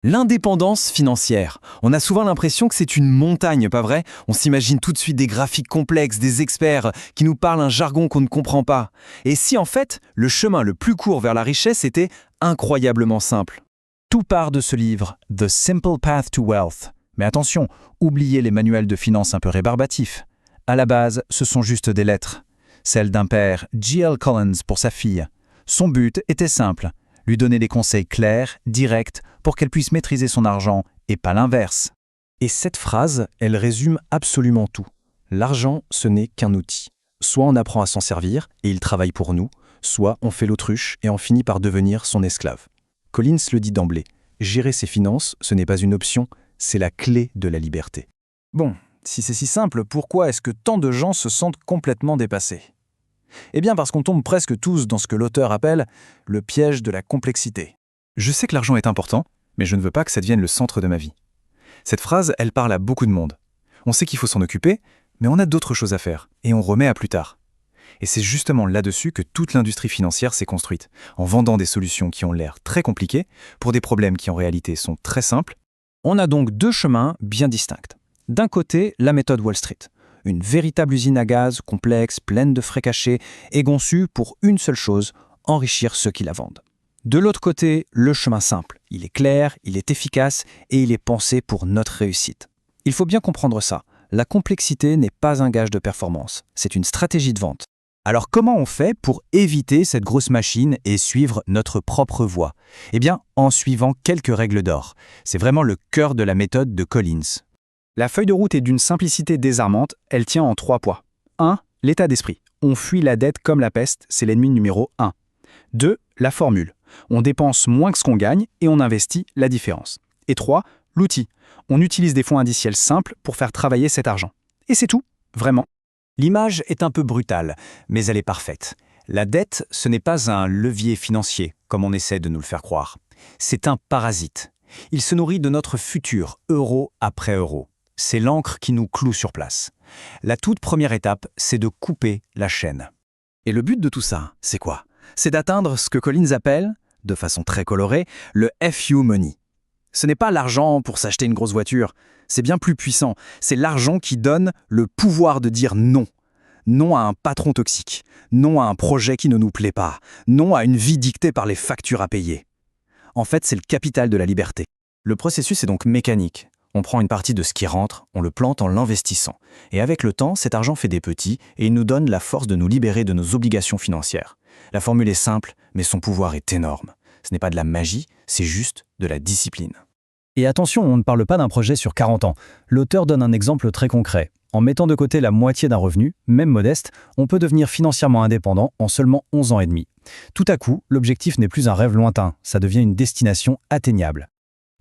L'indépendance financière. On a souvent l'impression que c'est une montagne, pas vrai? On s'imagine tout de suite des graphiques complexes, des experts qui nous parlent un jargon qu'on ne comprend pas. Et si en fait, le chemin le plus court vers la richesse était incroyablement simple? Tout part de ce livre, The Simple Path to Wealth. Mais attention, oubliez les manuels de finances un peu rébarbatifs. À la base, ce sont juste des lettres. Celle d'un père, G.L. Collins, pour sa fille. Son but était simple, lui donner des conseils clairs, directs, pour qu'elle puisse maîtriser son argent, et pas l'inverse. Et cette phrase, elle résume absolument tout. L'argent, ce n'est qu'un outil. Soit on apprend à s'en servir, et il travaille pour nous, soit on fait l'autruche et on finit par devenir son esclave. Collins le dit d'emblée, gérer ses finances, ce n'est pas une option, c'est la clé de la liberté. Bon, si c'est si simple, pourquoi est-ce que tant de gens se sentent complètement dépassés? Eh bien parce qu'on tombe presque tous dans ce que l'auteur appelle le piège de la complexité. Je sais que l'argent est important, mais je ne veux pas que ça devienne le centre de ma vie. Cette phrase, elle parle à beaucoup de monde. On sait qu'il faut s'en occuper, mais on a d'autres choses à faire, et on remet à plus tard. Et c'est justement là-dessus que toute l'industrie financière s'est construite, en vendant des solutions qui ont l'air très compliquées, pour des problèmes qui en réalité sont très simples. On a donc deux chemins bien distincts. D'un côté, la méthode Wall Street, une véritable usine à gaz, complexe, pleine de frais cachés, et conçue pour une seule chose, enrichir ceux qui la vendent. De l'autre côté, le chemin simple. Il est clair, il est efficace et il est pensé pour notre réussite. Il faut bien comprendre ça. La complexité n'est pas un gage de performance. C'est une stratégie de vente. Alors comment on fait pour éviter cette grosse machine et suivre notre propre voie? Eh bien, en suivant quelques règles d'or. C'est vraiment le cœur de la méthode de Collins. La feuille de route est d'une simplicité désarmante. Elle tient en 3 poids. 1. L'état d'esprit. On fuit la dette comme la peste, c'est l'ennemi numéro 1. 2. La formule. On dépense moins que ce qu'on gagne et on investit la différence. Et 3. L'outil. On utilise des fonds indiciels simples pour faire travailler cet argent. Et c'est tout, vraiment. L'image est un peu brutale, mais elle est parfaite. La dette, ce n'est pas un levier financier, comme on essaie de nous le faire croire. C'est un parasite. Il se nourrit de notre futur, euro après euro. C'est l'encre qui nous cloue sur place. La toute première étape, c'est de couper la chaîne. Et le but de tout ça, c'est quoi? C'est d'atteindre ce que Collins appelle, de façon très colorée, le FU money. Ce n'est pas l'argent pour s'acheter une grosse voiture, c'est bien plus puissant. C'est l'argent qui donne le pouvoir de dire non. Non à un patron toxique, non à un projet qui ne nous plaît pas, non à une vie dictée par les factures à payer. En fait, c'est le capital de la liberté. Le processus est donc mécanique. On prend une partie de ce qui rentre, on le plante en l'investissant. Et avec le temps, cet argent fait des petits et il nous donne la force de nous libérer de nos obligations financières. La formule est simple, mais son pouvoir est énorme. Ce n'est pas de la magie, c'est juste de la discipline. Et attention, on ne parle pas d'un projet sur 40 ans. L'auteur donne un exemple très concret. En mettant de côté la moitié d'un revenu, même modeste, on peut devenir financièrement indépendant en seulement 11 ans et demi. Tout à coup, l'objectif n'est plus un rêve lointain, ça devient une destination atteignable.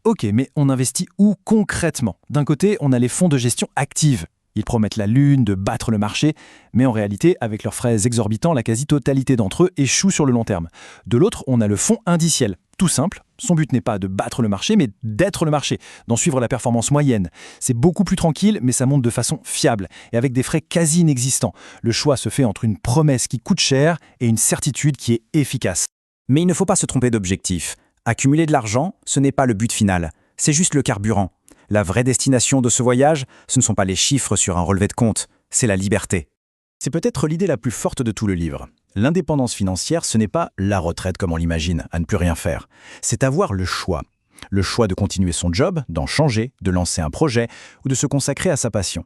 Ok, mais on investit où concrètement? D'un côté, on a les fonds de gestion active. Ils promettent la lune, de battre le marché, mais en réalité, avec leurs frais exorbitants, la quasi-totalité d'entre eux échoue sur le long terme. De l'autre, on a le fonds indiciel. Tout simple, son but n'est pas de battre le marché, mais d'être le marché, d'en suivre la performance moyenne. C'est beaucoup plus tranquille, mais ça monte de façon fiable, et avec des frais quasi inexistants. Le choix se fait entre une promesse qui coûte cher et une certitude qui est efficace. Mais il ne faut pas se tromper d'objectif. Accumuler de l'argent, ce n'est pas le but final, c'est juste le carburant. La vraie destination de ce voyage, ce ne sont pas les chiffres sur un relevé de compte, c'est la liberté. C'est peut-être l'idée la plus forte de tout le livre. L'indépendance financière, ce n'est pas la retraite comme on l'imagine, à ne plus rien faire. C'est avoir le choix. Le choix de continuer son job, d'en changer, de lancer un projet ou de se consacrer à sa passion.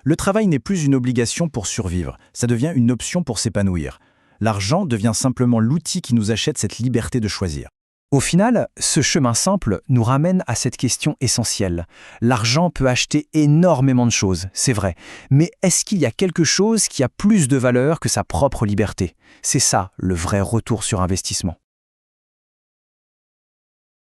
Le travail n'est plus une obligation pour survivre, ça devient une option pour s'épanouir. L'argent devient simplement l'outil qui nous achète cette liberté de choisir. Au final, ce chemin simple nous ramène à cette question essentielle. L'argent peut acheter énormément de choses, c'est vrai. Mais est-ce qu'il y a quelque chose qui a plus de valeur que sa propre liberté? C'est ça, le vrai retour sur investissement.